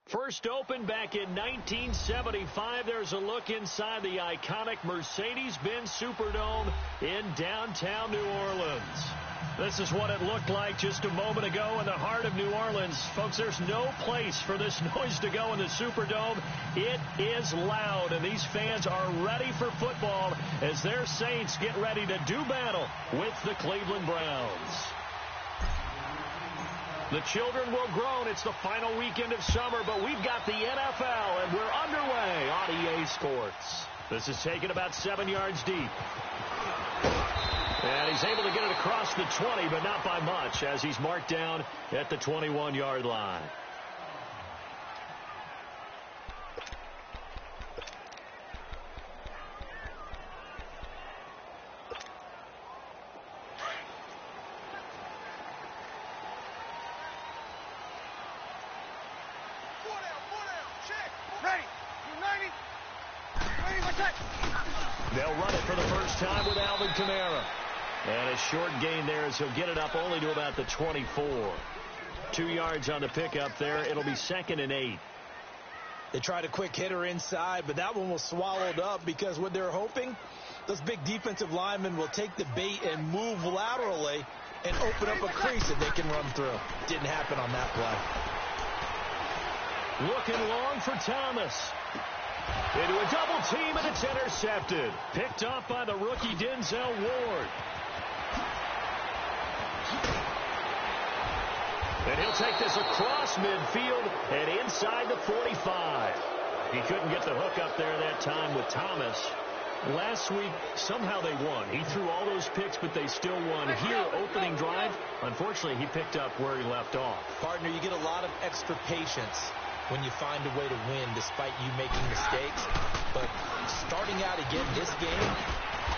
First opened back in 1975. There's a look inside the iconic Mercedes-Benz Superdome in downtown New Orleans. This is what it looked like just a moment ago in the heart of New Orleans. Folks, there's no place for this noise to go in the Superdome. It is loud, and these fans are ready for football as their Saints get ready to do battle with the Cleveland Browns. The children will groan. It's the final weekend of summer, but we've got the NFL, and we're underway on EA Sports. This is taken about 7 yards deep. And he's able to get it across the 20, but not by much, as he's marked down at the 21-yard line. They'll run it for the first time with Alvin Kamara. And a short gain there as he'll get it up only to about the 24. 2 yards on the pickup there. It'll be 2nd and 8. They tried a quick hitter inside, but that one was swallowed up because what they're hoping, those big defensive linemen will take the bait and move laterally and open up a crease that they can run through. Didn't happen on that play. Looking long for Thomas. Into a double team, and it's intercepted. Picked off by the rookie Denzel Ward. And he'll take this across midfield and inside the 45. He couldn't get the hook up there that time with Thomas. Last week, somehow they won. He threw all those picks, but they still won. Here, opening drive, unfortunately, he picked up where he left off. Partner, you get a lot of extra patience when you find a way to win despite you making mistakes. But starting out again this game,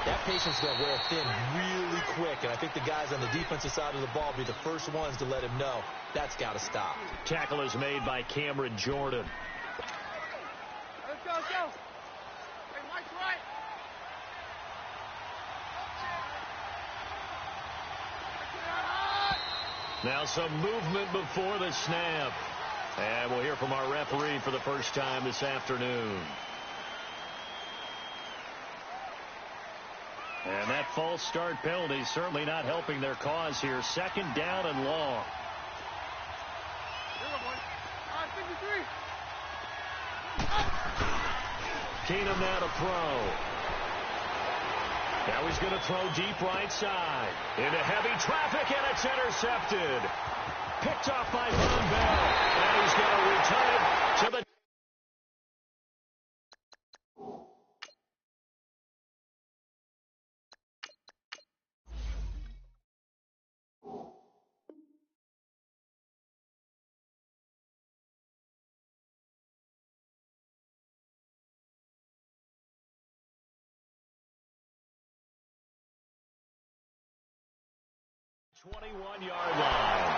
that patience is going to wear thin really quick. And I think the guys on the defensive side of the ball will be the first ones to let him know that's got to stop. Tackle is made by Cameron Jordan. Let's go, let's go. Hey, Mike's right. Now some movement before the snap. And we'll hear from our referee for the first time this afternoon. And that false start penalty certainly not helping their cause here. 2nd down and long. Keenum now to throw. Now he's going to throw deep right side. Into heavy traffic, and it's intercepted. Picked off by Von Bell. And he's going to return it to the... ...21-yard line.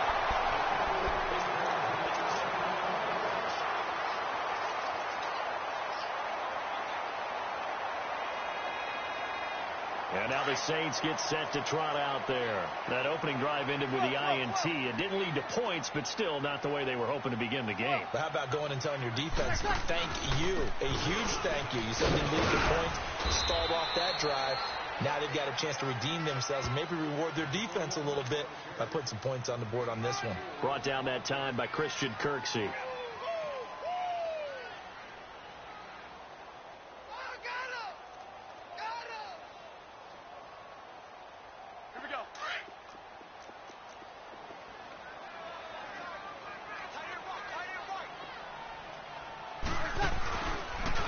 And now the Saints get set to trot out there. That opening drive ended with the INT. It didn't lead to points, but still not the way they were hoping to begin the game. But how about going and telling your defense, thank you, a huge thank you. You said they lead the points, stalled off that drive. Now they've got a chance to redeem themselves and maybe reward their defense a little bit by putting some points on the board on this one. Brought down that time by Christian Kirksey.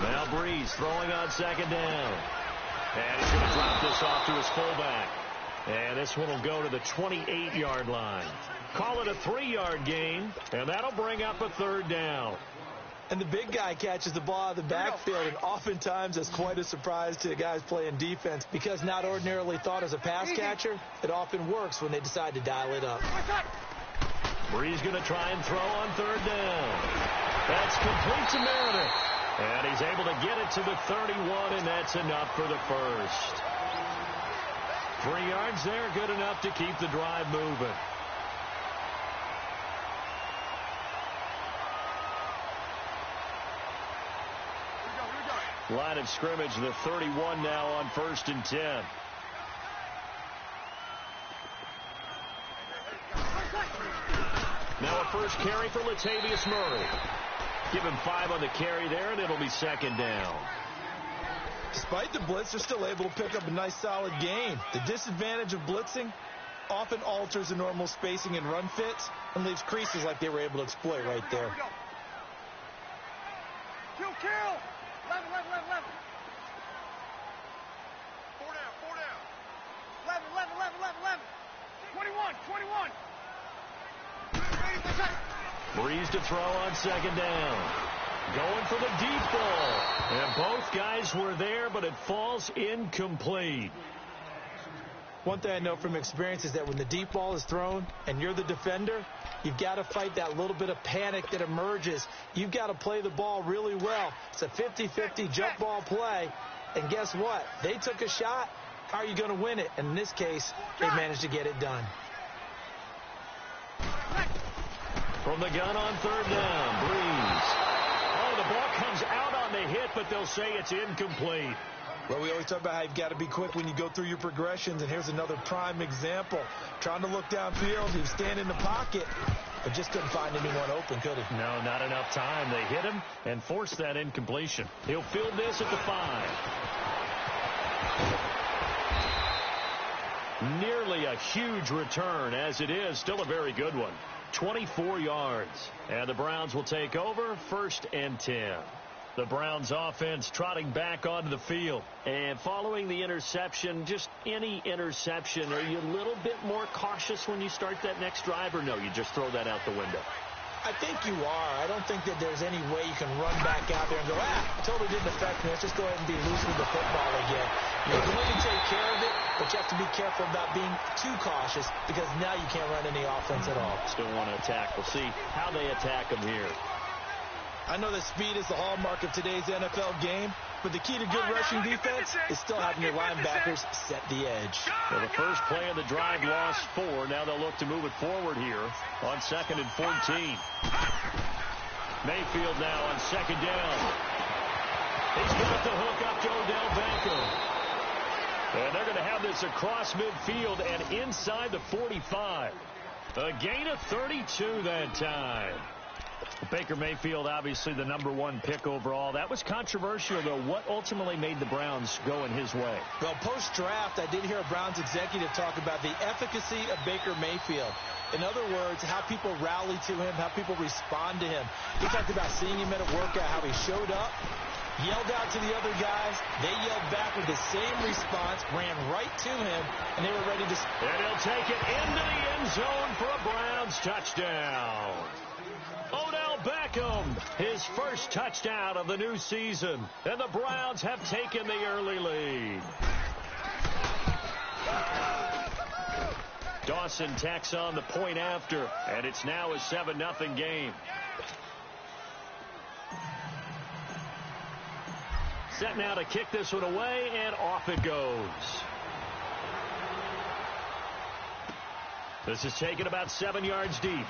Now Breeze throwing on 2nd down. And he's going to drop this off to his fullback. And this one will go to the 28-yard line. Call it a 3-yard gain, and that'll bring up a 3rd down. And the big guy catches the ball out of the backfield, and oftentimes it's quite a surprise to the guys playing defense because not ordinarily thought as a pass catcher, it often works when they decide to dial it up. Breeze going to try and throw on 3rd down. That's complete to Meredith. And he's able to get it to the 31, and that's enough for the first. 3 yards there, good enough to keep the drive moving. Line of scrimmage, the 31 now on 1st and 10. Now a first carry for Latavius Murray. Give him 5 on the carry there, and it'll be 2nd down. Despite the blitz, they're still able to pick up a nice, solid gain. The disadvantage of blitzing often alters the normal spacing and run fits and leaves creases like they were able to exploit right there. Kill! 11. 4 down. 11. 21. Breeze to throw on 2nd down. Going for the deep ball. And both guys were there, but it falls incomplete. One thing I know from experience is that when the deep ball is thrown and you're the defender, you've got to fight that little bit of panic that emerges. You've got to play the ball really well. It's a 50-50 jump ball play. And guess what? They took a shot. How are you going to win it? And in this case, they managed to get it done. From the gun on 3rd down, Breeze. Oh, the ball comes out on the hit, but they'll say it's incomplete. Well, we always talk about how you've got to be quick when you go through your progressions, and here's another prime example. Trying to look downfield, he was standing in the pocket, but just couldn't find anyone open, could he? No, not enough time. They hit him and forced that incompletion. He'll field this at the 5. Nearly a huge return, as it is still a very good one. 24 yards. And the Browns will take over 1st and 10. The Browns offense trotting back onto the field. And following the interception, just any interception, are you a little bit more cautious when you start that next drive, or no, you just throw that out the window? I think you are. I don't think that there's any way you can run back out there and go, totally didn't affect me. Let's just go ahead and be loose with the football again. You're going to take care of it, but you have to be careful about being too cautious because now you can't run any offense at all. Still want to attack. We'll see how they attack them here. I know that speed is the hallmark of today's NFL game, but the key to good rushing defense is still having your linebackers set the edge. So the first play of the drive lost 4. Now they'll look to move it forward here on 2nd and 14. Mayfield now on 2nd down. He's got the hook up to Odell Beckham. And they're going to have this across midfield and inside the 45. A gain of 32 that time. Baker Mayfield, obviously the #1 pick overall. That was controversial, though. What ultimately made the Browns go in his way? Well, post-draft, I did hear a Browns executive talk about the efficacy of Baker Mayfield. In other words, how people rally to him, how people respond to him. He talked about seeing him at a workout, how he showed up, yelled out to the other guys. They yelled back with the same response, ran right to him, and they were ready to... And he'll take it into the end zone for a Browns touchdown. Odell Beckham, his first touchdown of the new season. And the Browns have taken the early lead. Dawson tacks on the point after, and it's now a 7-0 game. Set now to kick this one away, and off it goes. This is taken about 7 yards deep.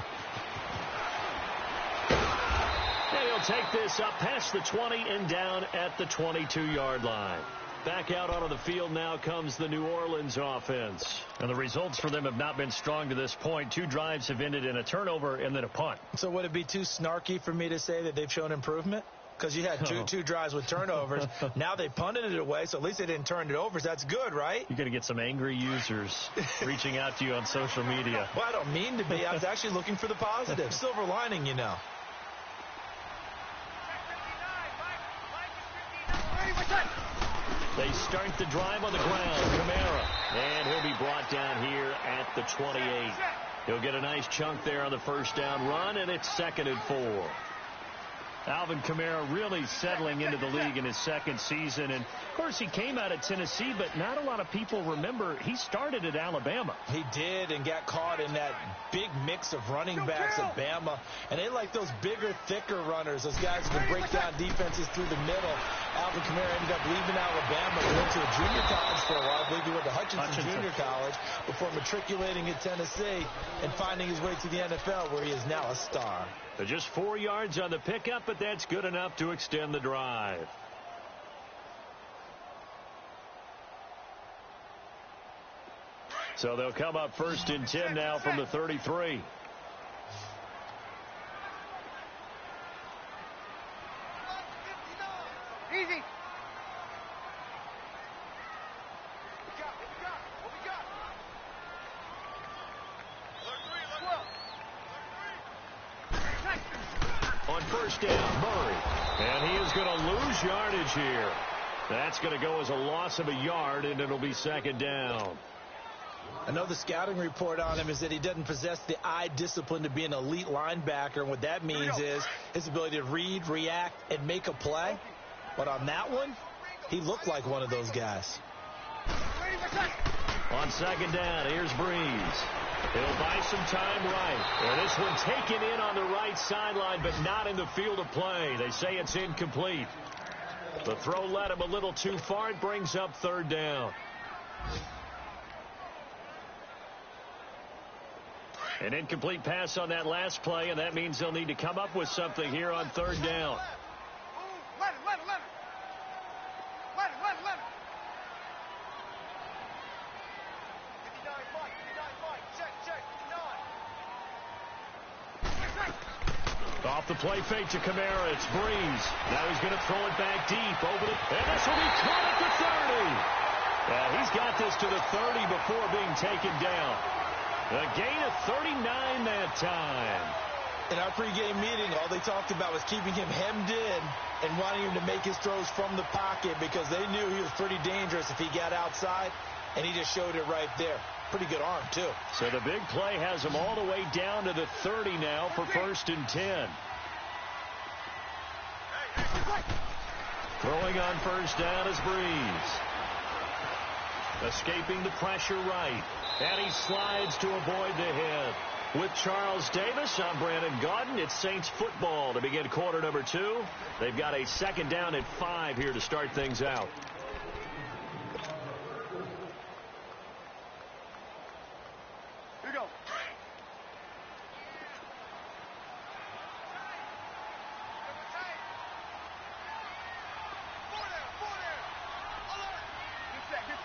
And he'll take this up past the 20 and down at the 22-yard line. Back out onto the field now comes the New Orleans offense. And the results for them have not been strong to this point. 2 drives have ended in a turnover and then a punt. So would it be too snarky for me to say that they've shown improvement? Because you had two drives with turnovers. Now they punted it away, so at least they didn't turn it over. So that's good, right? You're going to get some angry users reaching out to you on social media. Well, I don't mean to be. I was actually looking for the positive. Silver lining, you know. They start the drive on the ground. Kamara. And he'll be brought down here at the 28. He'll get a nice chunk there on the first down run, and it's 2nd and 4. Alvin Kamara really settling into the league in his second season. And, of course, he came out of Tennessee, but not a lot of people remember he started at Alabama. He did, and got caught in that big mix of running backs at Bama. And they like those bigger, thicker runners, those guys who can break down defenses through the middle. Alvin Kamara ended up leaving Alabama. He went to a junior college for a while. I believe he went to Hutchinson Junior College before matriculating at Tennessee and finding his way to the NFL, where he is now a star. Just 4 yards on the pickup, but that's good enough to extend the drive. So they'll come up 1st and 10 now from the 33. Easy. On 1st down, Murray. And he is going to lose yardage here. That's going to go as a loss of a yard, and it'll be 2nd down. Another scouting report on him is that he doesn't possess the eye discipline to be an elite linebacker. And what that means is his ability to read, react, and make a play. But on that one, he looked like one of those guys. On 2nd down, here's Breeze. He'll buy some time right. And this one taken in on the right sideline, but not in the field of play. They say it's incomplete. The throw led him a little too far. It brings up 3rd down. An incomplete pass on that last play, and that means they'll need to come up with something here on 3rd down. Let him. Off the play fake to Kamara. It's Breeze. Now he's going to throw it back deep. Over the, and this will be caught at the 30. Yeah, he's got this to the 30 before being taken down. A gain of 39 that time. In our pregame meeting, all they talked about was keeping him hemmed in and wanting him to make his throws from the pocket because they knew he was pretty dangerous if he got outside, and he just showed it right there. Pretty good arm, too. So the big play has him all the way down to the 30 now for 1st and 10. Throwing on 1st down is Breeze. Escaping the pressure right. And he slides to avoid the hit. With Charles Davis, I'm Brandon Gaudin. It's Saints football to begin quarter number 2. They've got a 2nd down and 5 here to start things out. Here we go.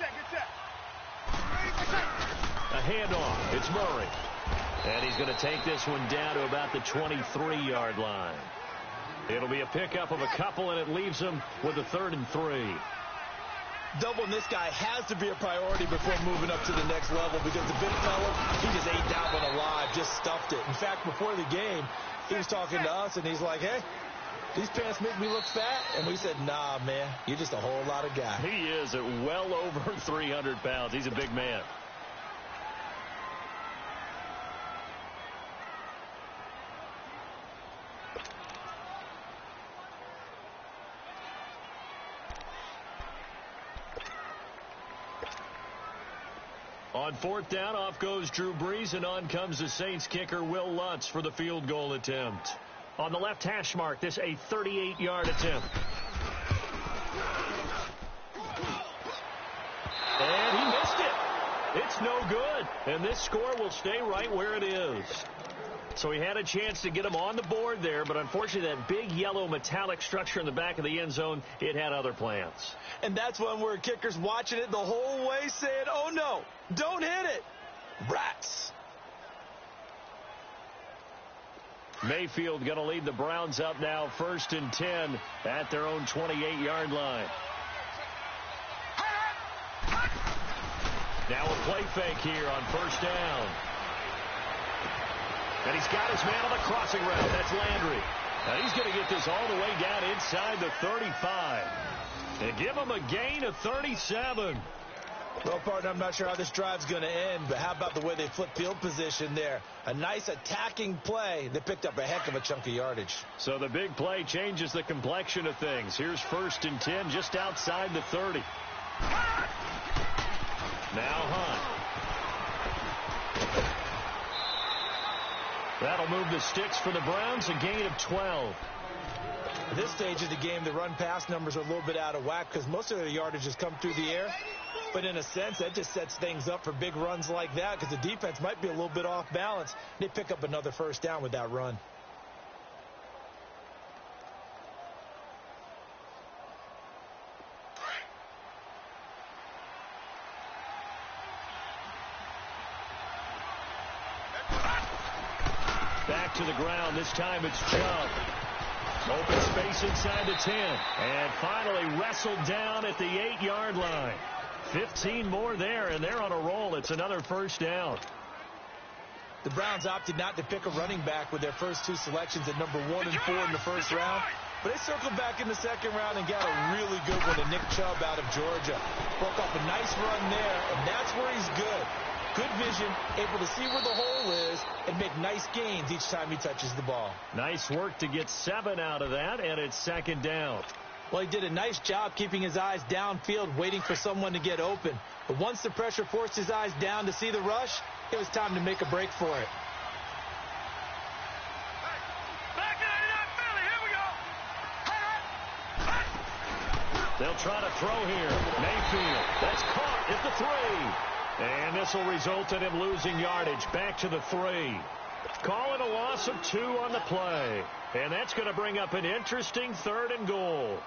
Get set. A handoff. It's Murray. And he's going to take this one down to about the 23-yard line. It'll be a pickup of a couple, and it leaves him with a 3rd and 3. Doubling this guy has to be a priority before moving up to the next level because the big fella, he just ate that one alive, just stuffed it. In fact, before the game, he was talking to us, and he's like, hey, these pants make me look fat. And we said, nah, man, you're just a whole lot of guy. He is at well over 300 pounds. He's a big man. On 4th down, off goes Drew Brees, and on comes the Saints kicker, Will Lutz, for the field goal attempt. On the left hash mark, this a 38-yard attempt. And he missed it. It's no good. And this score will stay right where it is. So he had a chance to get him on the board there, but unfortunately that big yellow metallic structure in the back of the end zone, it had other plans. And that's one where kicker's watching it the whole way saying, oh no, don't hit it. Rats. Mayfield going to lead the Browns up now 1st and 10 at their own 28-yard line. Now a play fake here on 1st down. And he's got his man on the crossing route. That's Landry. And he's going to get this all the way down inside the 35. And give him a gain of 37. Well, partner, I'm not sure how this drive's going to end, but how about the way they flip field position there? A nice attacking play. They picked up a heck of a chunk of yardage. So the big play changes the complexion of things. Here's 1st and 10 just outside the 30. Now Hunt. That'll move the sticks for the Browns, a gain of 12. At this stage of the game, the run-pass numbers are a little bit out of whack because most of their yardage has come through the air. But in a sense, that just sets things up for big runs like that because the defense might be a little bit off balance. They pick up another 1st down with that run. Back to the ground. This time it's Chubb. Open space inside the 10. And finally wrestled down at the 8-yard line. 15 more there, and they're on a roll. It's another first down. The Browns opted not to pick a running back with their first two selections at number 1 and 4 in the first round. But they circled back in the second round and got a really good one to Nick Chubb out of Georgia. Broke off a nice run there, and that's where he's good. Good vision, able to see where the hole is, and make nice gains each time he touches the ball. Nice work to get 7 out of that, and it's second down. Well, he did a nice job keeping his eyes downfield, waiting for someone to get open. But once the pressure forced his eyes down to see the rush, it was time to make a break for it. They'll try to throw here. Mayfield. That's caught at the 3. And this will result in him losing yardage. Back to the 3. Calling a loss of 2 on the play. And that's going to bring up an interesting 3rd and goal.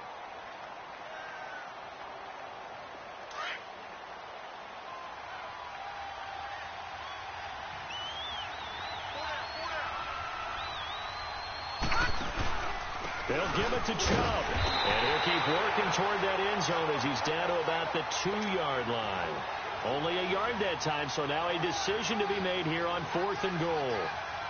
They'll give it to Chubb. And he'll keep working toward that end zone as he's down to about the 2-yard line. Only a yard that time, so now a decision to be made here on 4th and goal.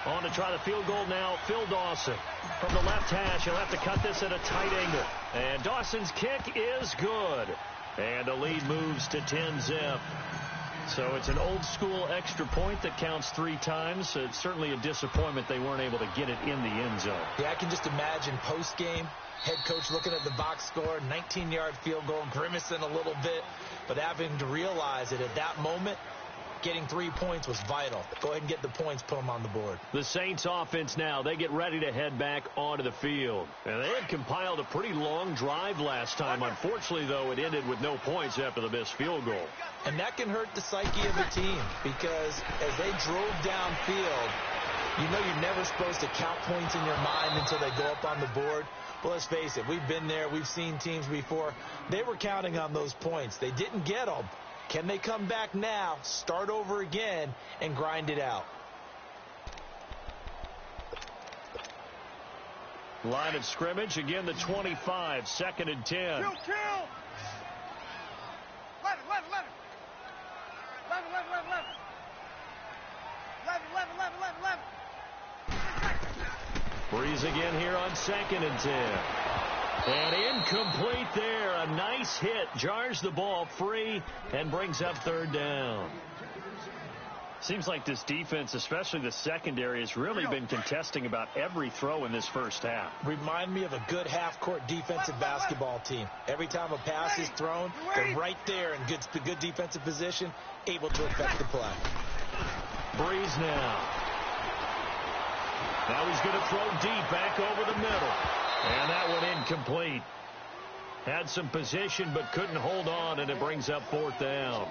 On to try the field goal now, Phil Dawson. From the left hash, he'll have to cut this at a tight angle. And Dawson's kick is good. And the lead moves to 10-zip. So it's an old-school extra point that counts 3 times. It's certainly a disappointment they weren't able to get it in the end zone. Yeah, I can just imagine post-game, head coach looking at the box score, 19-yard field goal, grimacing a little bit, but having to realize that at that moment, getting 3 points was vital. Go ahead and get the points, put them on the board. The Saints offense now, they get ready to head back onto the field. And they had compiled a pretty long drive last time. Unfortunately, though, it ended with no points after the missed field goal. And that can hurt the psyche of a team because as they drove downfield, you know you're never supposed to count points in your mind until they go up on the board. Well, let's face it, we've been there. We've seen teams before. They were counting on those points. They didn't get them. Can they come back now, start over again, and grind it out? Line of scrimmage, again the 25, 2nd and 10. Kill! 11. Breeze again here on 2nd and 10. And incomplete there. A nice hit. Jars the ball free and brings up 3rd down. Seems like this defense, especially the secondary, has really been contesting about every throw in this first half. Remind me of a good half-court defensive basketball team. Every time a pass is thrown, they're right there in good defensive position, able to affect the play. Breeze now. Now he's going to throw deep back over the middle. And that one incomplete. Had some position but couldn't hold on, and it brings up 4th down.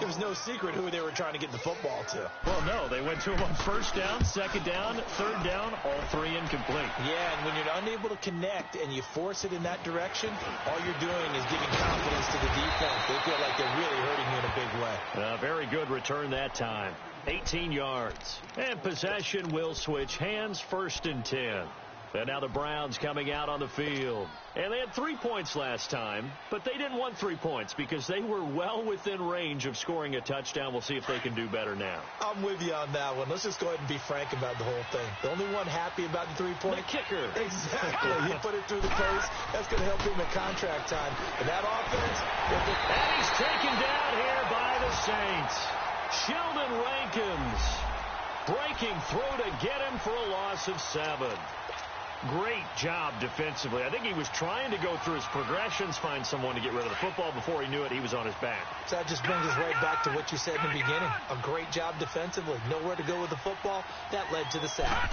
It was no secret who they were trying to get the football to. Well, no, they went to him on 1st down, 2nd down, 3rd down, all 3 incomplete. Yeah, and when you're unable to connect and you force it in that direction, all you're doing is giving confidence to the defense. They feel like they're really hurting you in a big way. Very good return that time. 18 yards. And possession will switch hands, 1st and 10. And now the Browns coming out on the field. And they had 3 points last time, but they didn't want 3 points because they were well within range of scoring a touchdown. We'll see if they can do better now. I'm with you on that one. Let's just go ahead and be frank about the whole thing. The only one happy about the 3-point? The kicker. Exactly. He put it through the post. That's going to help him at contract time. And that offense... And he's taken down here by the Saints. Sheldon Rankins breaking through to get him for a loss of 7. Great job defensively. I think he was trying to go through his progressions, find someone to get rid of the football. Before he knew it, he was on his back. So that just brings us right back to what you said in the beginning. A great job defensively. Nowhere to go with the football. That led to the sack.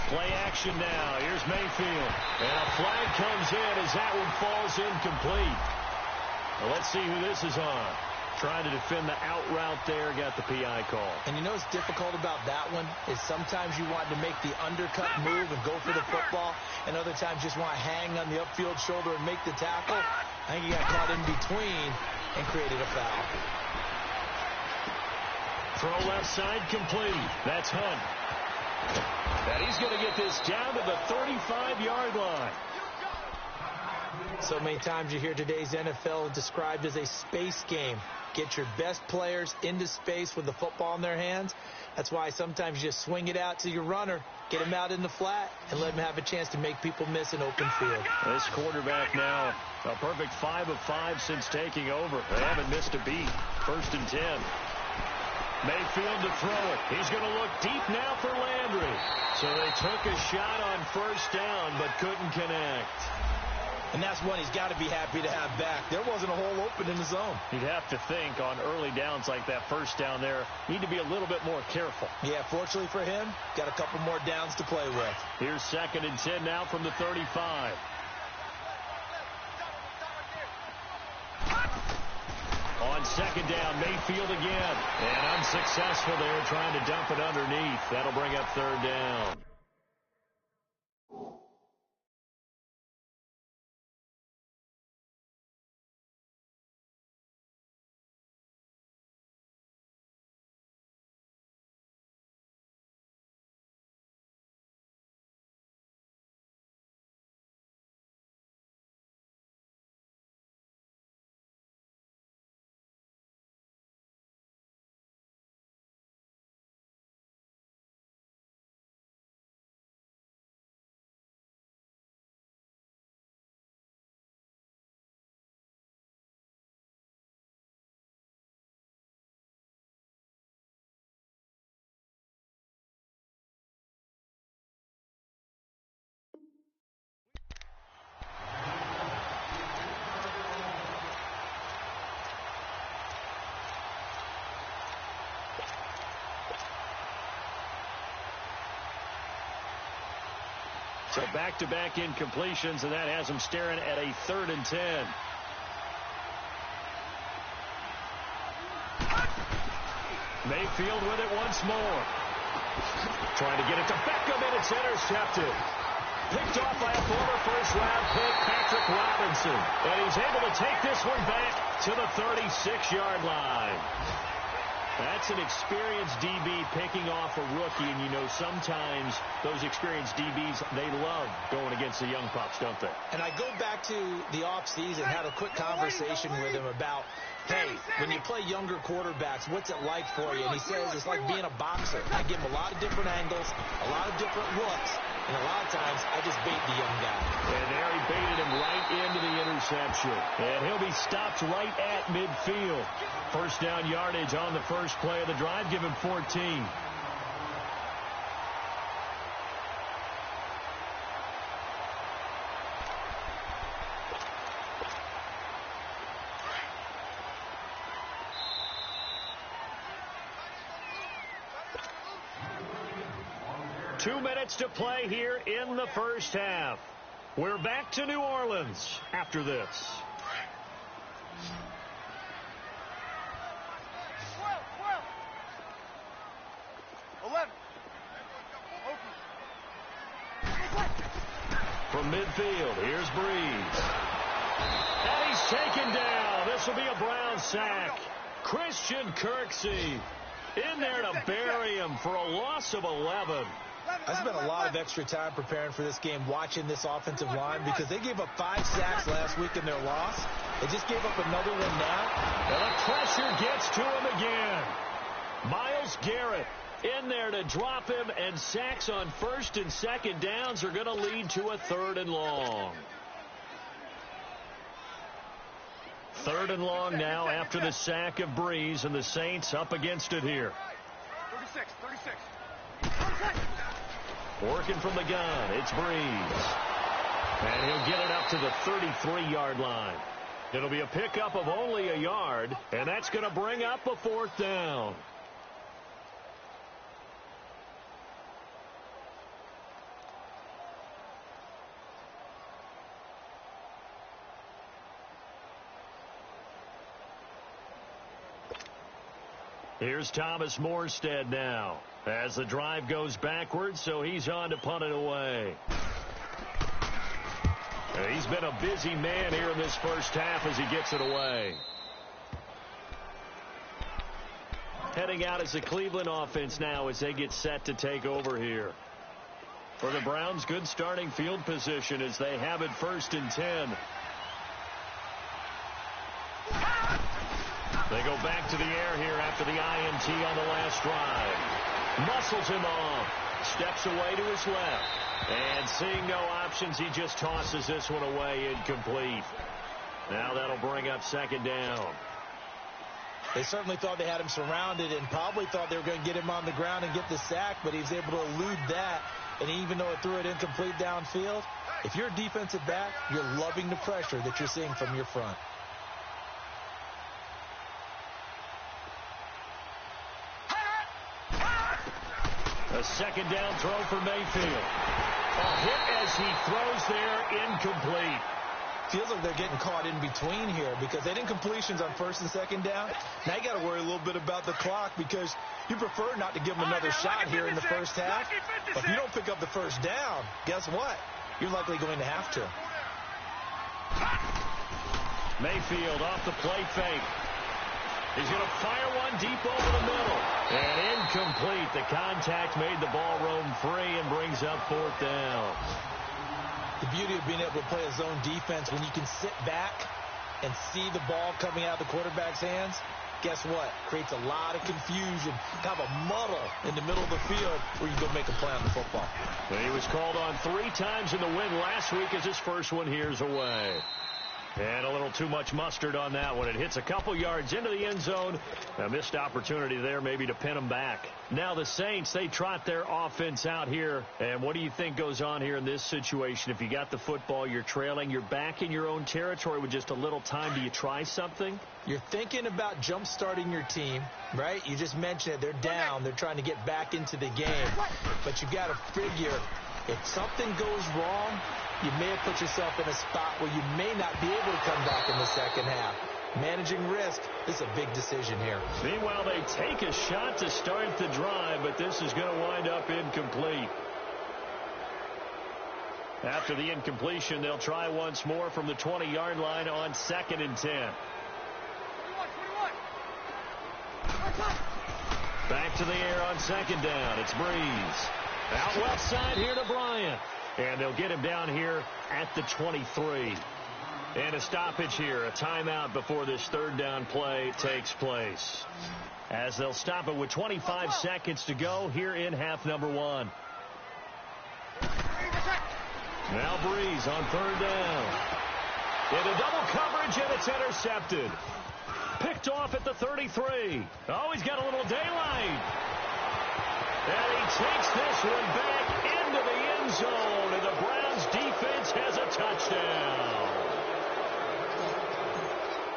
Play action now. Here's Mayfield. And a flag comes in as that one falls incomplete. Well, let's see who this is on. Trying to defend the out route there, got the PI call. And you know what's difficult about that one is sometimes you want to make the undercut move and go for the football, and other times just want to hang on the upfield shoulder and make the tackle. I think he got caught in between and created a foul. Throw left side complete. That's Hunt. And he's going to get this down to the 35-yard line. So many times you hear today's NFL described as a space game. Get your best players into space with the football in their hands. That's why sometimes you just swing it out to your runner, get him out in the flat, and let him have a chance to make people miss an open field. This quarterback now, a perfect 5 of 5 since taking over. They haven't missed a beat. 1st and 10. Mayfield to throw it. He's going to look deep now for Landry. So they took a shot on 1st down, but couldn't connect. And that's one he's got to be happy to have back. There wasn't a hole open in the zone. You'd have to think on early downs like that 1st down there, need to be a little bit more careful. Yeah, fortunately for him, got a couple more downs to play with. Here's 2nd and 10 now from the 35. On 2nd down, Mayfield again. And unsuccessful there, trying to dump it underneath. That'll bring up 3rd down. So back-to-back incompletions, and that has them staring at a 3rd and 10. Mayfield with it once more. Trying to get it to Beckham, and it's intercepted. Picked off by a former first-round pick, Patrick Robinson. And he's able to take this one back to the 36-yard line. That's an experienced DB picking off a rookie, and you know sometimes those experienced DBs, they love going against the young pups, don't they? And I go back to the offseason, had a quick conversation with him about, hey, when you play younger quarterbacks, what's it like for you? And he says it's like being a boxer. I give him a lot of different angles, a lot of different looks, and a lot of times I just bait the young guy. And there he baited him right into the interception. And he'll be stopped right at midfield. 1st down yardage on the first play of the drive. Give him 14. Two minutes to play here in the first half. We're back to New Orleans after this. 11. From midfield, here's Breeze. And he's taken down. This will be a Brown sack. Christian Kirksey in there to bury him for a loss of 11. I spent a lot of extra time preparing for this game, watching this offensive line, because they gave up 5 sacks last week in their loss. They just gave up another one now. And the pressure gets to him again. Myles Garrett in there to drop him, and sacks on 1st and 2nd downs are going to lead to a 3rd and long. 3rd and long now after the sack of Breeze, and the Saints up against it here. 36. Working from the gun, it's Breeze. And he'll get it up to the 33-yard line. It'll be a pickup of only a yard, and that's going to bring up a 4th down. Here's Thomas Morstead now as the drive goes backwards, so he's on to punt it away. He's been a busy man here in this first half as he gets it away. heading out as the Cleveland offense now as they get set to take over here. For the Browns, good starting field position as they have it 1st and 10. They go back to the air here after the INT on the last drive. Muscles him off. Steps away to his left. And seeing no options, he just tosses this one away, incomplete. Now that'll bring up 2nd down. They certainly thought they had him surrounded and probably thought they were going to get him on the ground and get the sack, but he was able to elude that. And even though it threw it incomplete downfield, if you're a defensive back, you're loving the pressure that you're seeing from your front. A 2nd down throw for Mayfield. A hit as he throws there, incomplete. Feels like they're getting caught in between here because they didn't completions on 1st and 2nd down. Now you got to worry a little bit about the clock because you prefer not to give them another shot here in the first half. But if you don't pick up the 1st down, guess what? You're likely going to have to. Mayfield off the play fake. He's going to fire one deep over the middle. And incomplete. The contact made the ball roam free and brings up 4th down. The beauty of being able to play a zone defense when you can sit back and see the ball coming out of the quarterback's hands, guess what? Creates a lot of confusion, kind of a muddle in the middle of the field where you go make a play on the football. Well, he was called on 3 times in the win last week as his first one here's away. And a little too much mustard on that one. It hits a couple yards into the end zone. A missed opportunity there maybe to pin them back. Now the Saints, they trot their offense out here. And what do you think goes on here in this situation? If you got the football, you're trailing, you're back in your own territory with just a little time. Do you try something? You're thinking about jump-starting your team, right? You just mentioned it. They're down. They're trying to get back into the game. But you got to figure if something goes wrong, you may have put yourself in a spot where you may not be able to come back in the second half. Managing risk is a big decision here. Meanwhile, they take a shot to start the drive, but this is going to wind up incomplete. After the incompletion, they'll try once more from the 20-yard line on 2nd and 10. Back to the air on 2nd down. It's Breeze. Out left side here to Bryant. And they'll get him down here at the 23. And a stoppage here, a timeout before this 3rd down play takes place. As they'll stop it with 25 seconds to go here in half number 1. Now Breeze on 3rd down. Into double coverage, and it's intercepted. Picked off at the 33. Oh, he's got a little daylight. And he takes this one back into the end zone, and the Browns defense has a touchdown.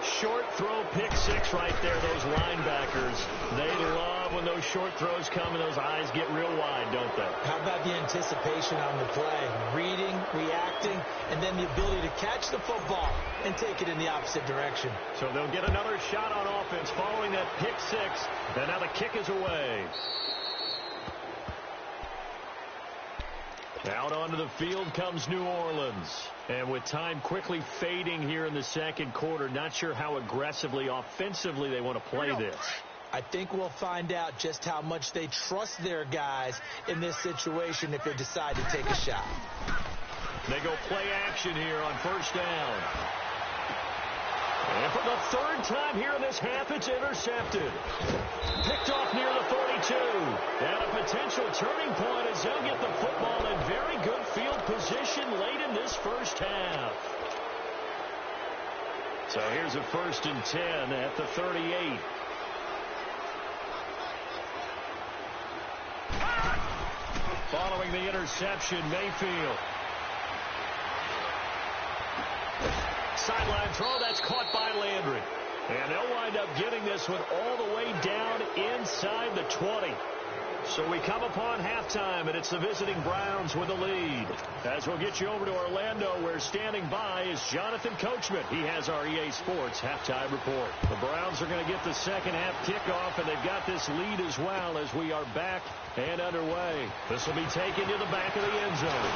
Short throw, pick 6 right there, those linebackers. They love when those short throws come and those eyes get real wide, don't they? How about the anticipation on the play? Reading, reacting, and then the ability to catch the football and take it in the opposite direction. So they'll get another shot on offense following that pick 6, and now the kick is away. Out onto the field comes New Orleans. And with time quickly fading here in the 2nd quarter, not sure how aggressively, offensively they want to play this. I think we'll find out just how much they trust their guys in this situation if they decide to take a shot. They go play action here on 1st down. And for the 3rd time here in this half, it's intercepted. Picked off near the 42. And a potential turning point as they'll get the football in very good field position late in this first half. So here's a 1st and 10 at the 38. Following the interception, Mayfield. Sideline throw, that's caught by Landry. And they'll wind up getting this one all the way down inside the 20. So we come upon halftime, and it's the visiting Browns with the lead. As we'll get you over to Orlando, where standing by is Jonathan Coachman. He has our EA Sports halftime report. The Browns are going to get the second half kickoff, and they've got this lead as well as we are back and underway. This will be taken to the back of the end zone.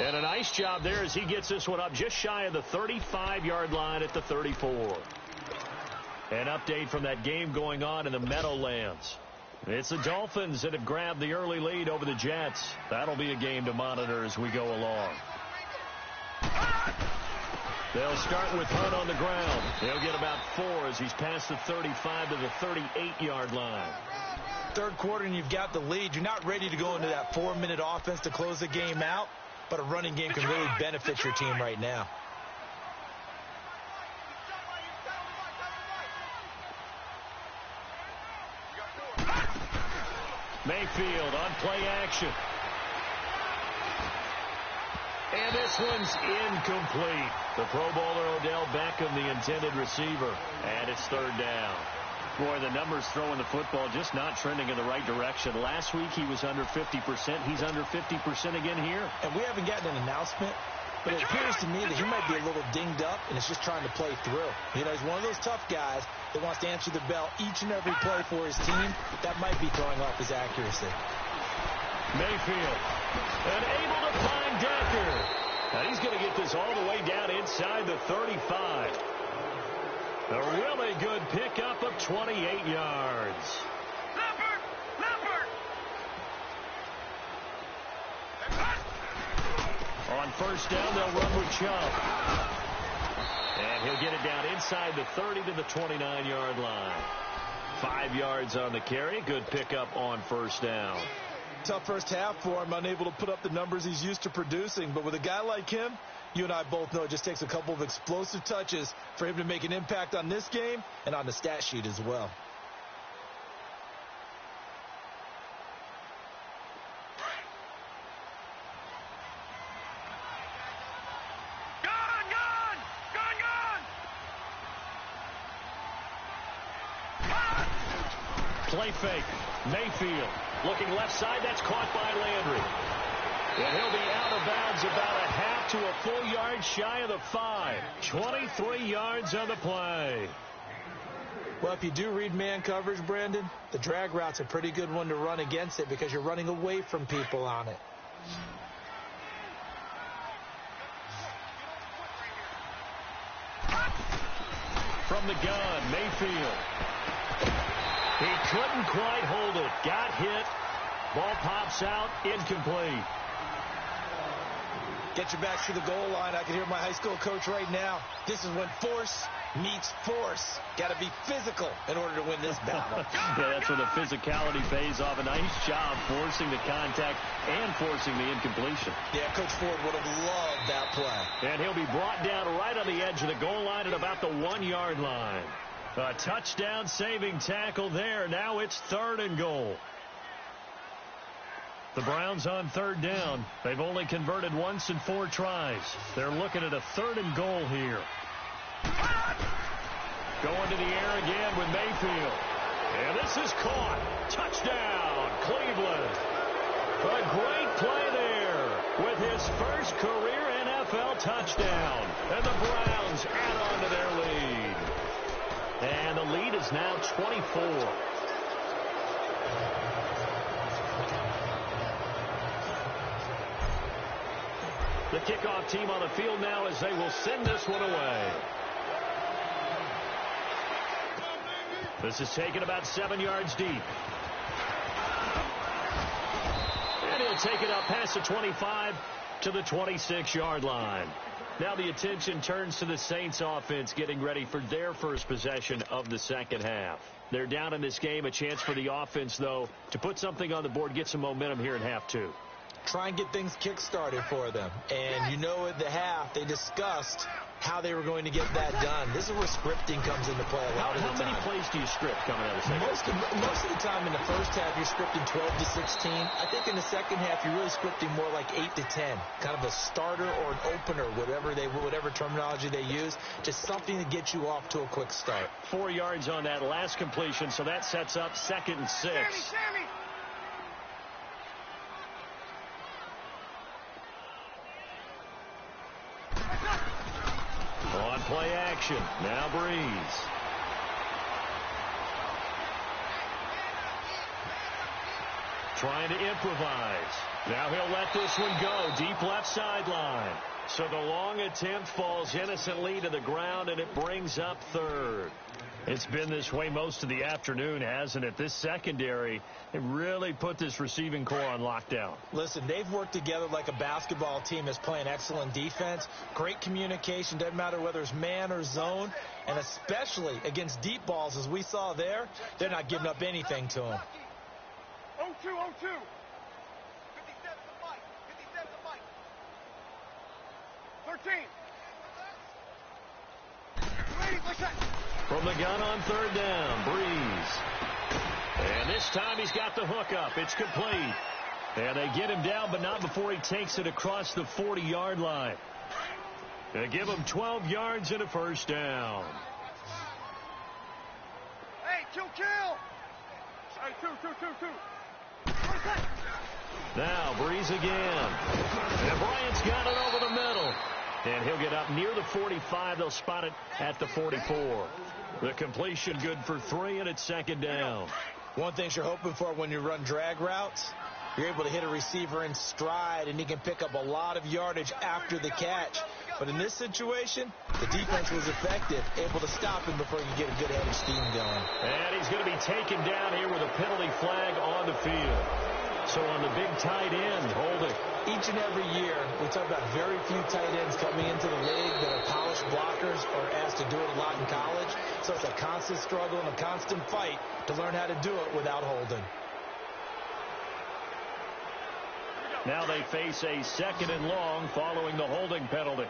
And a nice job there as he gets this one up just shy of the 35-yard line at the 34. An update from that game going on in the Meadowlands. It's the Dolphins that have grabbed the early lead over the Jets. That'll be a game to monitor as we go along. They'll start with Hunt on the ground. He'll get about 4 as he's past the 35 to the 38-yard line. Third quarter and you've got the lead. You're not ready to go into that 4-minute offense to close the game out, but a running game can really benefit your team right now. Mayfield on play action. And this one's incomplete. The Pro Bowler Odell Beckham, the intended receiver. And it's third down. Boy, the numbers throwing the football just not trending in the right direction. Last week he was under 50%. He's under 50% again here. And we haven't gotten an announcement, but it appears to me that he might be a little dinged up and is just trying to play through. You know, he's one of those tough guys that wants to answer the bell each and every play for his team. That might be throwing off his accuracy. Mayfield, and able to find Decker. Now he's going to get this all the way down inside the 35. A really good pickup of 28 yards. On first down, they'll run with Chubb. And he'll get it down inside the 30 to the 29-yard line. 5 yards on the carry. Good pickup on first down. Tough first half for him, unable to put up the numbers he's used to producing. But with a guy like him, you and I both know it just takes a couple of explosive touches for him to make an impact on this game and on the stat sheet as well. Play fake. Mayfield looking left side. That's caught by Landry. And he'll be out of bounds about a half to a full yard shy of the 5. 23 yards on the play. Well, if you do read man coverage, Brandon, the drag route's a pretty good one to run against it because you're running away from people on it. From the gun, Mayfield. He couldn't quite hold it. Got hit. Ball pops out. Incomplete. Get your backs to the goal line. I can hear my high school coach right now. This is when force meets force. Got to be physical in order to win this battle. Yeah, that's where the physicality pays off. A nice job forcing the contact and forcing the incompletion. Yeah, Coach Ford would have loved that play. And he'll be brought down right on the edge of the goal line at about the 1-yard line. A touchdown saving tackle there. Now it's 3rd and goal. The Browns on 3rd down. They've only converted once in 4 tries. They're looking at a 3rd and goal here. Going to the air again with Mayfield. And this is caught. Touchdown, Cleveland. A great play there with his first career NFL touchdown. And the Browns add on to their lead. And the lead is now 24. The kickoff team on the field now as they will send this one away. This is taken about 7 yards deep. And he'll take it up past the 25 to the 26-yard line. Now the attention turns to the Saints offense getting ready for their first possession of the second half. They're down in this game. A chance for the offense, though, to put something on the board, get some momentum here in half 2. Try and get things kick-started for them. And you know at the half they discussed how they were going to get that done. This is where scripting comes into play a lot of the time. How many plays do you script coming out of the second half? Most of the time in the first half you're scripting 12 to 16. I think in the second half you're really scripting more like 8 to 10. Kind of a starter or an opener, whatever terminology they use. Just something to get you off to a quick start. 4 yards on that last completion, so that sets up 2nd and 6. Sammy. On play action, now Breeze. Trying to improvise. Now he'll let this one go. Deep left sideline. So the long attempt falls innocently to the ground, and it brings up third. It's been this way most of the afternoon, hasn't it? This secondary, it really put this receiving core on lockdown. Listen, they've worked together like a basketball team that's playing excellent defense. Great communication, doesn't matter whether it's man or zone. And especially against deep balls, as we saw there, they're not giving up anything to them. 0-2, 0-2. 57 the mic. 13. From the gun on third down, Breeze. And this time he's got the hook up. It's complete. And they get him down, but not before he takes it across the 40-yard line. They give him 12 yards and a first down. Hey, kill. Hey, two. Now Breeze again. And Bryant's got it over the middle. And he'll get up near the 45. They'll spot it at the 44. The completion good for 3, and it's second down. One thing you're hoping for when you run drag routes, you're able to hit a receiver in stride, and he can pick up a lot of yardage after the catch. But in this situation, the defense was effective, able to stop him before you get a good head of steam going. And he's going to be taken down here with a penalty flag on the field. So on the big tight end, holding. Each and every year, we talk about very few tight ends coming into the league that are polished blockers or asked to do it a lot in college. So it's a constant struggle and a constant fight to learn how to do it without holding. Now they face a second and long following the holding penalty.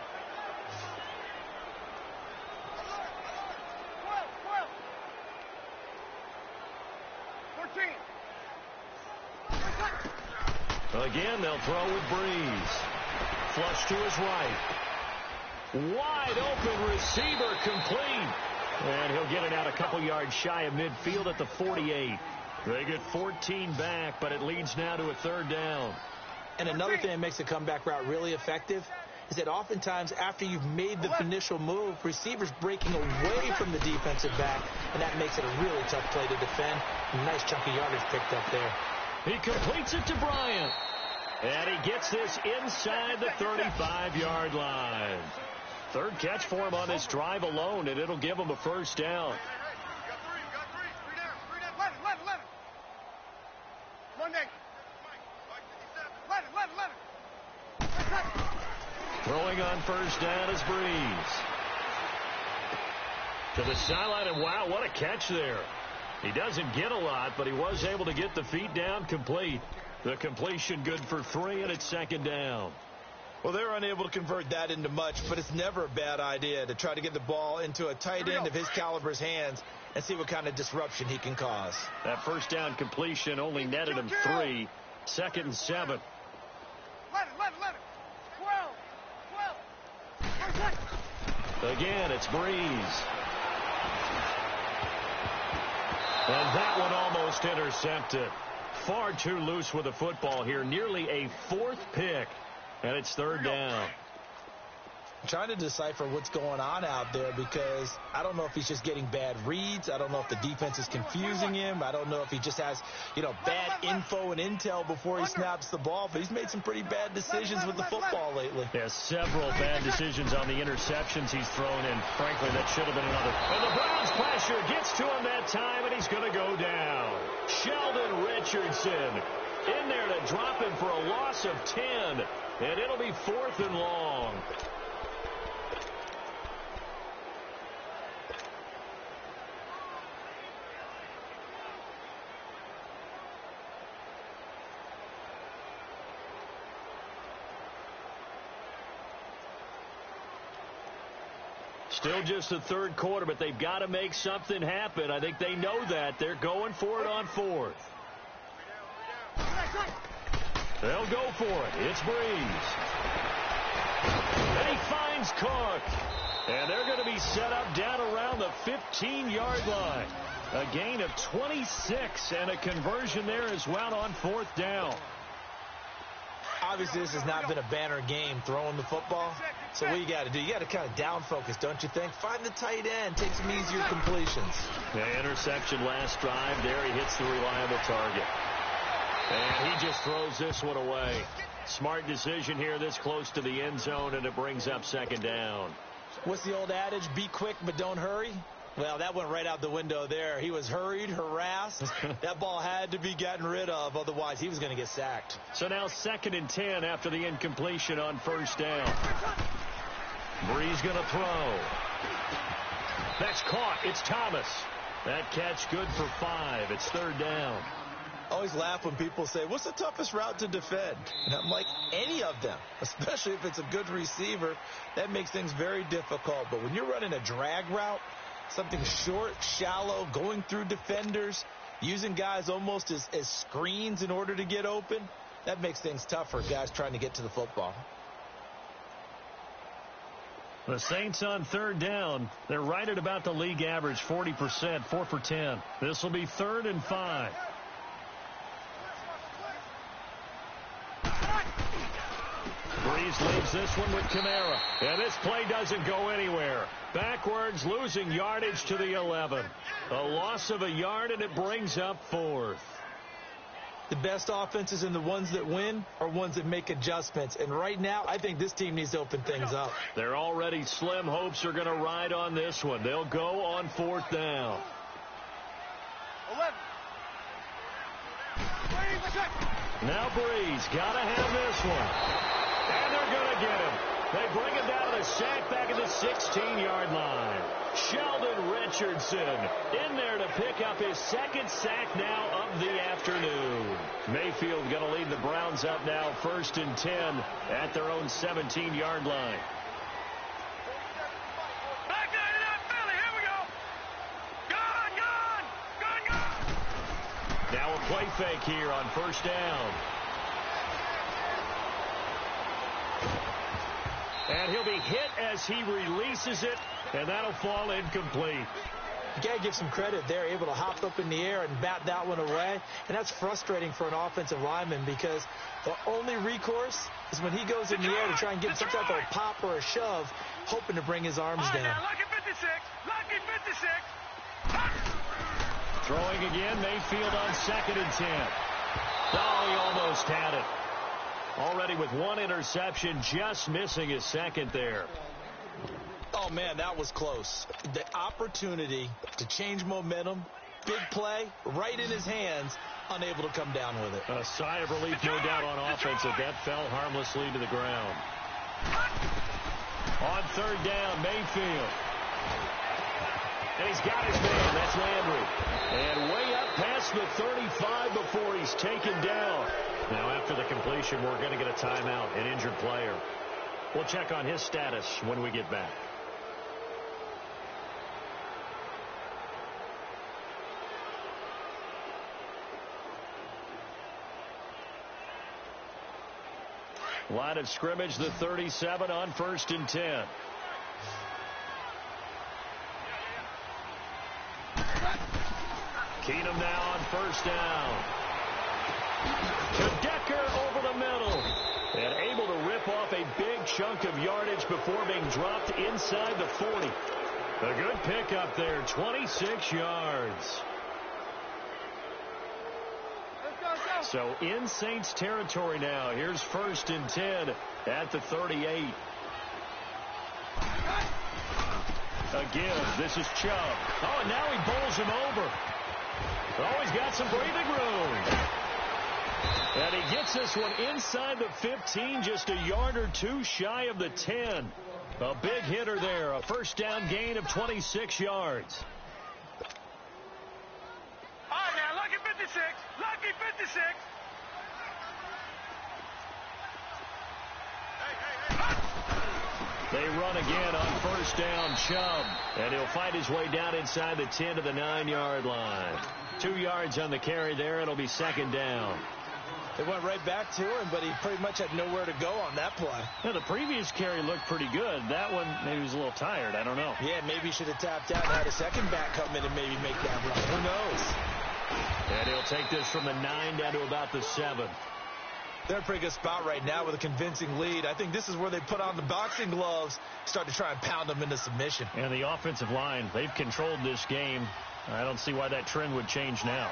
14. Again, they'll throw with Breeze. Flush to his right. Wide open receiver complete. And he'll get it out a couple yards shy of midfield at the 48. They get 14 back, but it leads now to a third down. And another thing that makes the comeback route really effective is that oftentimes after you've made the initial move, receivers breaking away from the defensive back, and that makes it a really tough play to defend. A nice chunk of yardage picked up there. He completes it to Bryant. And he gets this inside the 35-yard line. Third catch for him on this drive alone, and it'll give him a first down. You got three. Three down. Let him. Monday. Let him. Throwing on first down is Breeze. To the sideline, and wow, what a catch there. He doesn't get a lot, but he was able to get the feet down complete. The completion good for 3, and it's second down. Well, they're unable to convert that into much, but it's never a bad idea to try to get the ball into a tight end of his caliber's hands and see what kind of disruption he can cause. That first down completion only netted him 3. Second and 7. Let him. 12. Again, it's Breeze. And that one almost intercepted. Far too loose with the football here. Nearly a 4th pick. And it's third down. I'm trying to decipher what's going on out there because I don't know if he's just getting bad reads. I don't know if the defense is confusing him. I don't know if he just has, bad info and intel before he snaps the ball. But he's made some pretty bad decisions with the football lately. Yeah, several bad decisions on the interceptions he's thrown in. Frankly, that should have been another. And the Browns pressure gets to him that time, and he's going to go down. Sheldon Richardson in there to drop him for a loss of 10. And it'll be 4th and long. Still just the third quarter, but they've got to make something happen. I think they know that. They're going for it on 4th. They'll go for it. It's Breeze. And he finds Cook. And they're going to be set up down around the 15-yard line. A gain of 26 and a conversion there as well on 4th down. Obviously, this has not been a banner game throwing the football. So what you got to do, you got to kind of down focus, don't you think? Find the tight end, take some easier completions. The interception last drive there. He hits the reliable target. And he just throws this one away. Smart decision here this close to the end zone, and it brings up second down. What's the old adage? Be quick, but don't hurry. Well, that went right out the window there. He was hurried, harassed. That ball had to be gotten rid of, otherwise he was going to get sacked. So now 2nd and 10 after the incompletion on first down. Bree's going to throw. That's caught. It's Thomas. That catch good for 5. It's 3rd down. I always laugh when people say, what's the toughest route to defend? And I'm like, any of them, especially if it's a good receiver. That makes things very difficult. But when you're running a drag route, something short, shallow, going through defenders, using guys almost as screens in order to get open, that makes things tough for guys trying to get to the football. The Saints on 3rd down. They're right at about the league average, 40%, 4 for 10. This will be 3rd and 5. Breeze leaves this one with Kamara. And this play doesn't go anywhere. Backwards, losing yardage to the 11. A loss of a yard, and it brings up 4th. The best offenses and the ones that win are ones that make adjustments. And right now, I think this team needs to open things up. Their already slim hopes are going to ride on this one. They'll go on 4th down. 11. Now Breeze got to have this one. And they're going to get him. They bring him down to the sack back at the 16-yard line. Sheldon Richardson in there to pick up his 2nd sack now of the afternoon. Mayfield going to lead the Browns up now 1st and 10 at their own 17-yard line. Back there to that Philly. Here we go. Gone. Now a play fake here on 1st down. And he'll be hit as he releases it, and that'll fall incomplete. You got to give some credit. They're able to hop up in the air and bat that one away. And that's frustrating for an offensive lineman because the only recourse is when he goes in the air to try and get some type of pop or a shove, hoping to bring his arms down. Now, lucky 56. Lucky 56. Throwing again, Mayfield on 2nd and 10. Oh, he almost had it. Already with 1 interception, just missing his 2nd there. Oh, man, that was close. The opportunity to change momentum, big play, right in his hands, unable to come down with it. A sigh of relief, no doubt, on offense as that fell harmlessly to the ground. On 3rd down, Mayfield. And he's got his man. That's Landry. And way up past the 35 before he's taken down. Now, after the completion, we're going to get a timeout, an injured player. We'll check on his status when we get back. Line of scrimmage, the 37 on 1st and 10. Keenum now on 1st down. To Decker over the middle. And able to rip off a big chunk of yardage before being dropped inside the 40. A good pickup there, 26 yards. So in Saints territory now. Here's 1st and 10 at the 38. Again, this is Chubb. Oh, and now he bowls him over. Oh, he's got some breathing room. And he gets this one inside the 15, just a yard or two shy of the 10. A big hitter there, a 1st down gain of 26 yards. All right, now, lucky 56. Lucky 56. They run again on 1st down, Chubb. And he'll fight his way down inside the 10 to the 9-yard line. 2 yards on the carry there. It'll be 2nd down. They went right back to him, but he pretty much had nowhere to go on that play. Yeah, the previous carry looked pretty good. That one, maybe he was a little tired. I don't know. Yeah, maybe he should have tapped out and had a second back come in and maybe make that run. Who knows? And he'll take this from the 9 down to about the 7. They're in a pretty good spot right now with a convincing lead. I think this is where they put on the boxing gloves, start to try and pound them into submission. And the offensive line, they've controlled this game. I don't see why that trend would change now.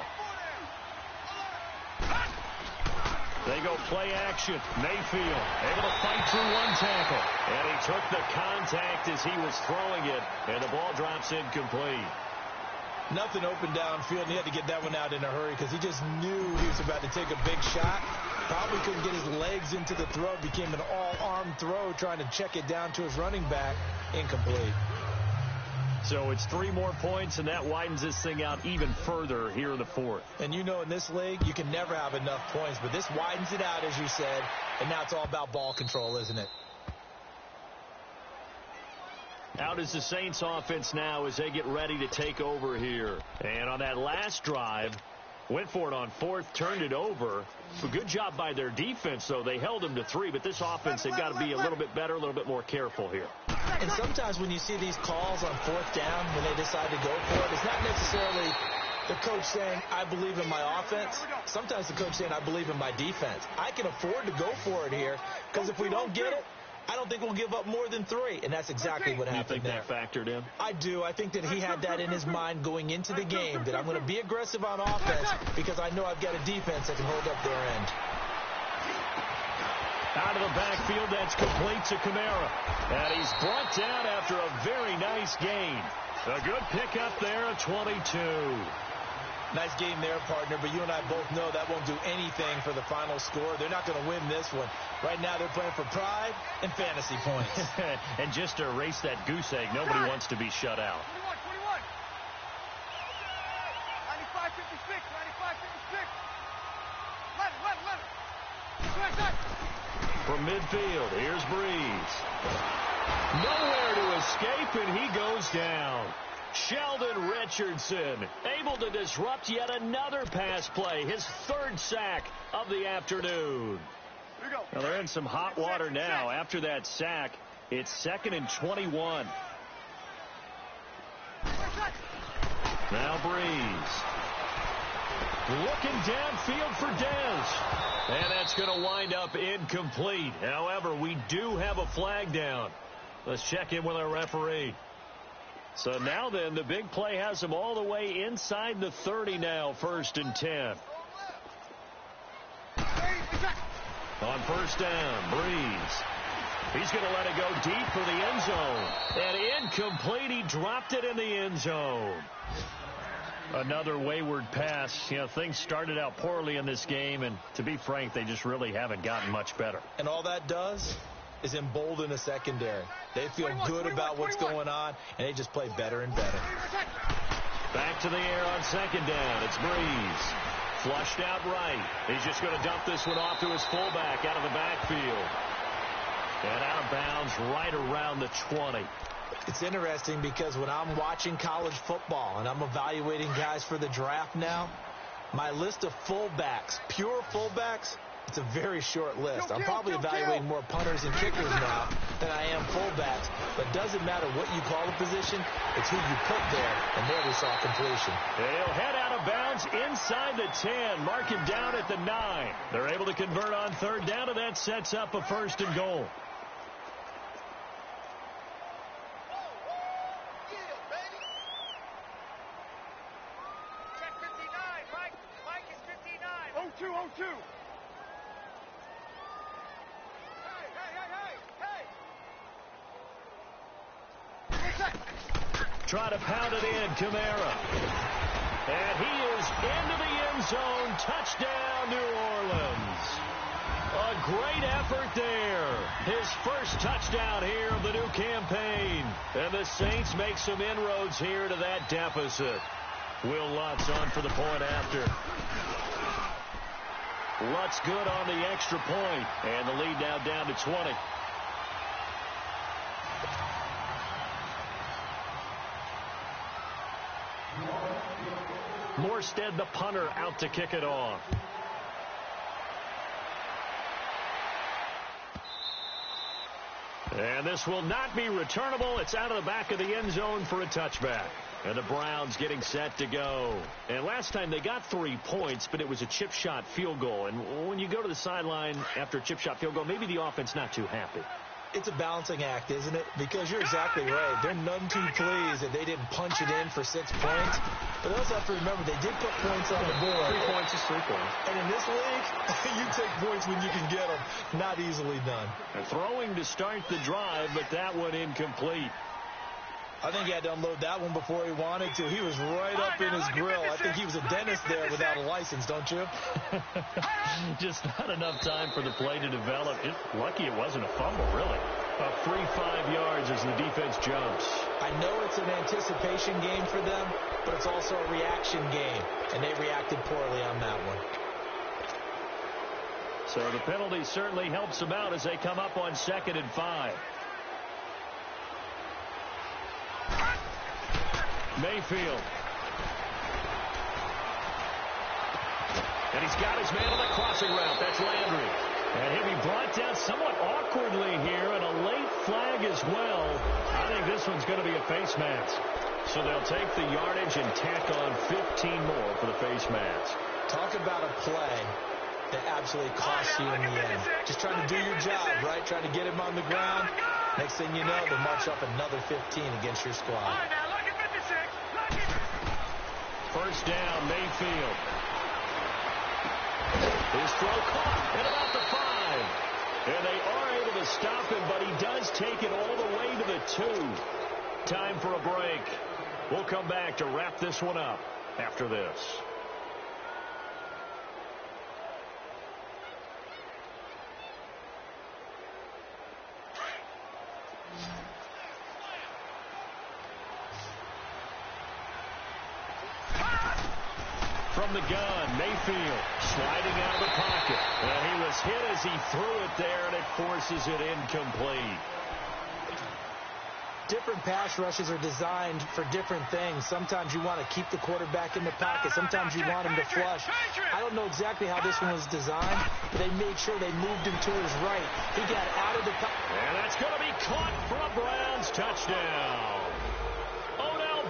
They go play action. Mayfield able to fight through one tackle. And he took the contact as he was throwing it. And the ball drops incomplete. Nothing open downfield, and he had to get that one out in a hurry because he just knew he was about to take a big shot. Probably couldn't get his legs into the throw. Became an all-arm throw trying to check it down to his running back. Incomplete. So it's 3 more points, and that widens this thing out even further here in the fourth. And you know in this league, you can never have enough points, but this widens it out, as you said, and now it's all about ball control, isn't it? Out is the Saints offense now as they get ready to take over here. And on that last drive, went for it on 4th, turned it over. A good job by their defense, though. They held them to 3, but this offense, they've got to be a little bit better, a little bit more careful here. And sometimes when you see these calls on 4th down, when they decide to go for it, it's not necessarily the coach saying, I believe in my offense. Sometimes the coach saying, I believe in my defense. I can afford to go for it here because if we don't get it, I don't think we'll give up more than 3, and that's exactly what happened there. You think that factored in? I do. I think that he had that in his mind going into the game, that I'm going to be aggressive on offense because I know I've got a defense that can hold up their end. Out of the backfield, that's complete to Kamara. And he's brought down after a very nice gain. A good pickup there at 22. Nice game there, partner, but you and I both know that won't do anything for the final score. They're not going to win this one. Right now they're playing for pride and fantasy points. And just to erase that goose egg, nobody wants to be shut out. 21. 95-56. 95-56. Let it. From midfield, here's Breeze. Nowhere to escape, and he goes down. Sheldon Richardson able to disrupt yet another pass play, his 3rd sack of the afternoon. Well, they're in some hot water now. After that sack, it's 2nd and 21. Now Breeze. Looking downfield for Dez. And that's going to wind up incomplete. However, we do have a flag down. Let's check in with our referee. So now then, the big play has them all the way inside the 30 now, 1st and 10. On 1st down, Breeze. He's going to let it go deep for the end zone. And incomplete, he dropped it in the end zone. Another wayward pass. You know, things started out poorly in this game, and to be frank, they just really haven't gotten much better. And all that does is embolden the secondary. They feel good about what's going on, and they just play better and better. Back to the air on 2nd down. It's Breeze. Flushed out right. He's just going to dump this one off to his fullback out of the backfield. And out of bounds right around the 20. It's interesting because when I'm watching college football and I'm evaluating guys for the draft now, my list of fullbacks, pure fullbacks, it's a very short list. I'm probably evaluating more punters and kickers now than I am fullbacks. But it doesn't matter what you call the position, it's who you put there. And there we saw completion. He'll head out of bounds inside the 10. Mark him down at the 9. They're able to convert on 3rd down, and that sets up a 1st and goal. Try to pound it in, Kamara. And he is into the end zone. Touchdown, New Orleans. A great effort there. His 1st touchdown here of the new campaign. And the Saints make some inroads here to that deficit. Will Lutz on for the point after. Lutz good on the extra point. And the lead now down to 20. Morstead, the punter, out to kick it off. And this will not be returnable. It's out of the back of the end zone for a touchback. And the Browns getting set to go. And last time they got 3 points, but it was a chip shot field goal. And when you go to the sideline after a chip shot field goal, maybe the offense not too happy. It's a balancing act, isn't it? Because you're exactly right. They're none too pleased that they didn't punch it in for 6 points. But they also have to remember they did put points on the board. 3 points is 3 points. And in this league, you take points when you can get them. Not easily done. They're throwing to start the drive, but that one incomplete. I think he had to unload that one before he wanted to. He was right up in his grill. I think he was a dentist there without a license, don't you? Just not enough time for the play to develop. Just lucky it wasn't a fumble, really. A free 5 yards as the defense jumps. I know it's an anticipation game for them, but it's also a reaction game, and they reacted poorly on that one. So the penalty certainly helps them out as they come up on 2nd and 5. Mayfield. And he's got his man on the crossing route. That's Landry. And he'll be brought down somewhat awkwardly here, and a late flag as well. I think this one's going to be a face mask. So they'll take the yardage and tack on 15 more for the face mask. Talk about a play that absolutely costs you in the end. Just trying to do your job, right? Trying to get him on the ground. Next thing you know, they'll march up another 15 against your squad. First down, Mayfield. His throw caught at about the 5. And they are able to stop him, but he does take it all the way to the 2. Time for a break. We'll come back to wrap this one up after this. From the gun, Mayfield sliding out of the pocket. And he was hit as he threw it there, and it forces it incomplete. Different pass rushes are designed for different things. Sometimes you want to keep the quarterback in the pocket. Sometimes you want him to flush. I don't know exactly how this one was designed, but they made sure they moved him to his right. He got out of the pocket. And that's going to be caught for a Browns touchdown.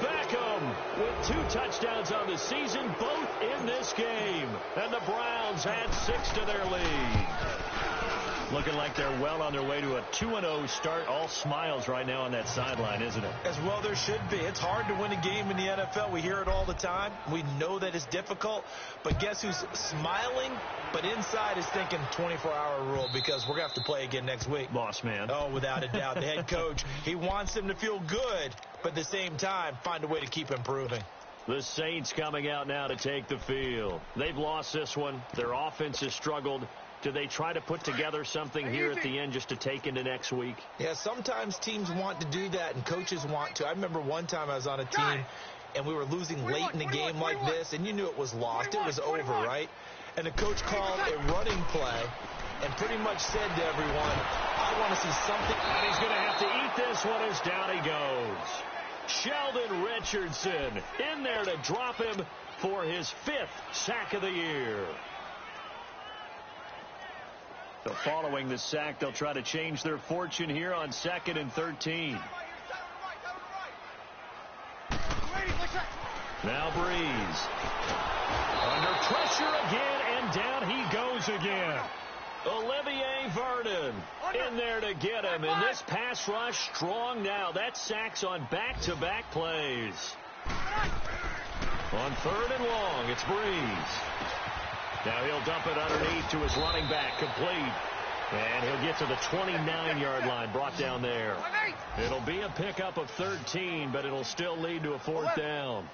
Beckham with 2 touchdowns on the season, both in this game. And the Browns add 6 to their lead. Looking like they're well on their way to a 2-0 start. All smiles right now on that sideline, isn't it? As well there should be. It's hard to win a game in the NFL. We hear it all the time. We know that it's difficult. But guess who's smiling? But inside is thinking 24-hour rule because we're going to have to play again next week. Boss man. Oh, without a doubt. The head coach, he wants them to feel good, but at the same time, find a way to keep improving. The Saints coming out now to take the field. They've lost this one. Their offense has struggled. Do they try to put together something here at the end just to take into next week? Yeah, sometimes teams want to do that and coaches want to. I remember one time I was on a team and we were losing late in a game like this, and you knew it was lost. It was over, right? And the coach called a running play and pretty much said to everyone, I want to see something. And he's going to have to eat this one as down he goes. Sheldon Richardson in there to drop him for his 5th sack of the year. So following the sack, they'll try to change their fortune here on 2nd and 13. Now Breeze. Under pressure again, and down he goes again. Olivier Vernon in there to get him. And this pass rush strong now. That sacks on back-to-back plays. On 3rd and long, it's Breeze. Now he'll dump it underneath to his running back, complete. And he'll get to the 29-yard line, brought down there. It'll be a pickup of 13, but it'll still lead to a 4th down.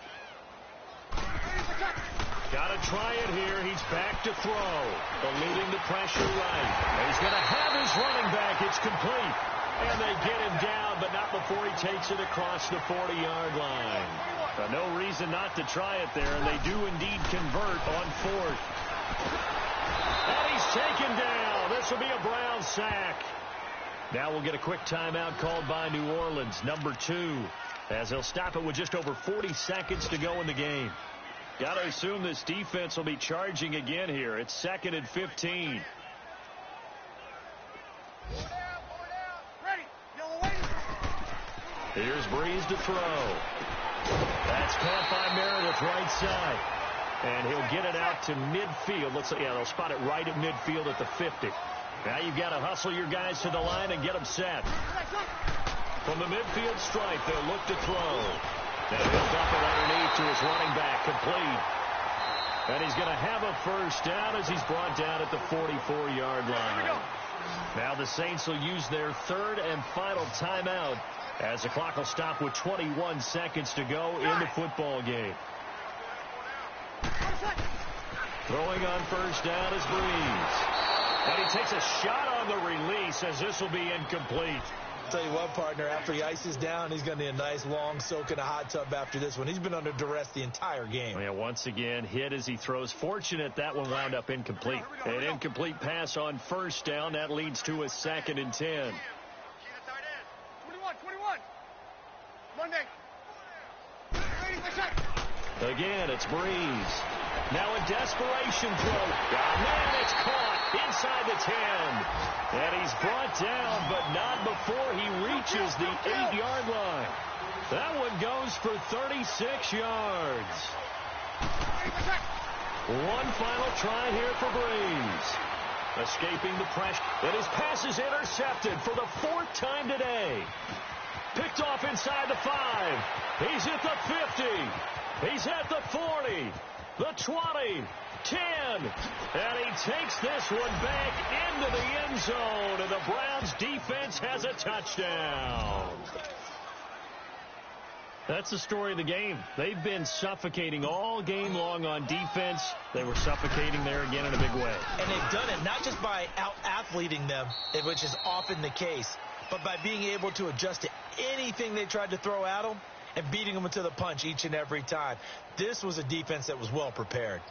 Got to try it here. He's back to throw. Eluding the pressure right. He's going to have his running back. It's complete. And they get him down, but not before he takes it across the 40-yard line. No reason not to try it there, and they do indeed convert on 4th. And he's taken down. This will be a Brown sack. Now we'll get a quick timeout called by New Orleans, number 2, as they'll stop it with just over 40 seconds to go in the game. Got to assume this defense will be charging again here. It's 2nd and 15. Here's Breeze to throw. That's caught by Meredith, right side. And he'll get it out to midfield. Looks like, yeah, they'll spot it right at midfield at the 50. Now you've got to hustle your guys to the line and get them set. From the midfield stripe, they'll look to throw. And he'll dump it underneath to his running back, complete. And he's going to have a first down as he's brought down at the 44-yard line. Now the Saints will use their third and final timeout as the clock will stop with 21 seconds to go in the football game. Throwing on first down is Breeze. And he takes a shot on the release as this will be incomplete. Tell you what, partner, after he ices down, he's going to need a nice long soak in a hot tub after this one. He's been under duress the entire game. Yeah, once again, hit as he throws. Fortunate that one wound up incomplete. An incomplete pass on first down. That leads to a 2nd and 10. 21. Monday. Again, it's Breeze. Now a desperation throw. Oh, man, it's caught inside the 10. And he's brought down, but not before he reaches the 8-yard line. That one goes for 36 yards. One final try here for Breeze. Escaping the pressure. And his pass is intercepted for the 4th time today. Picked off inside the 5. He's at the 50. He's at the 40. The 20. 10. And he takes this one back into the end zone. And the Browns defense has a touchdown. That's the story of the game. They've been suffocating all game long on defense. They were suffocating there again in a big way. And they've done it not just by out-athleting them, which is often the case, but by being able to adjust to anything they tried to throw at them and beating them to the punch each and every time. This was a defense that was well prepared.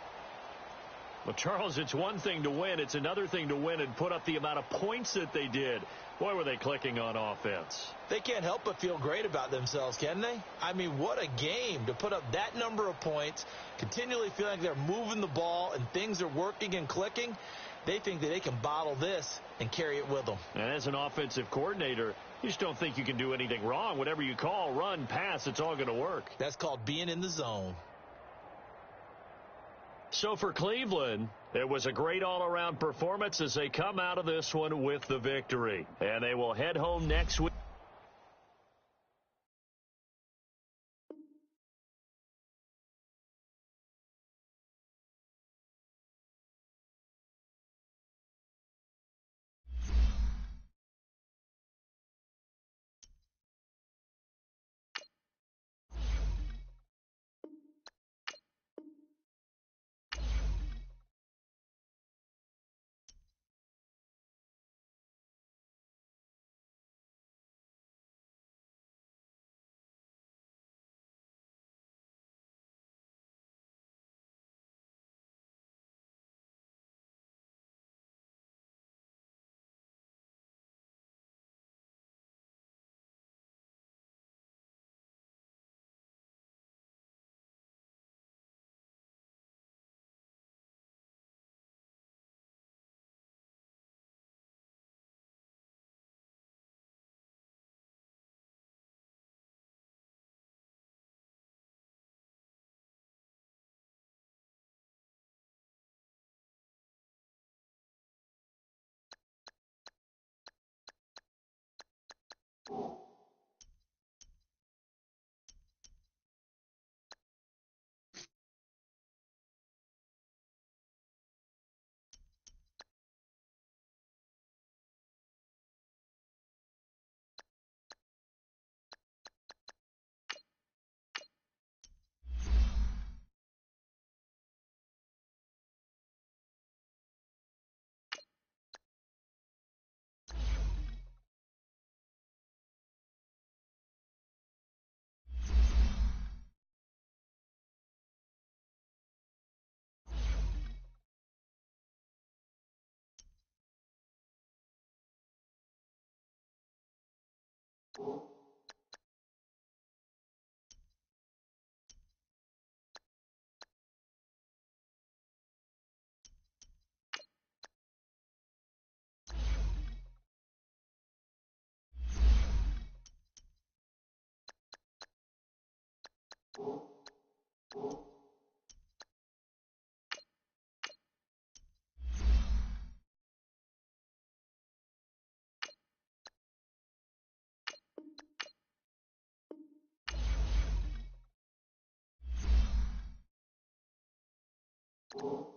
Well, Charles, it's one thing to win. It's another thing to win and put up the amount of points that they did. Boy, were they clicking on offense. They can't help but feel great about themselves, can they? I mean, what a game to put up that number of points, continually feeling like they're moving the ball and things are working and clicking. They think that they can bottle this and carry it with them. And as an offensive coordinator, you just don't think you can do anything wrong. Whatever you call, run, pass, it's all going to work. That's called being in the zone. So for Cleveland, it was a great all-around performance as they come out of this one with the victory. And they will head home next week. you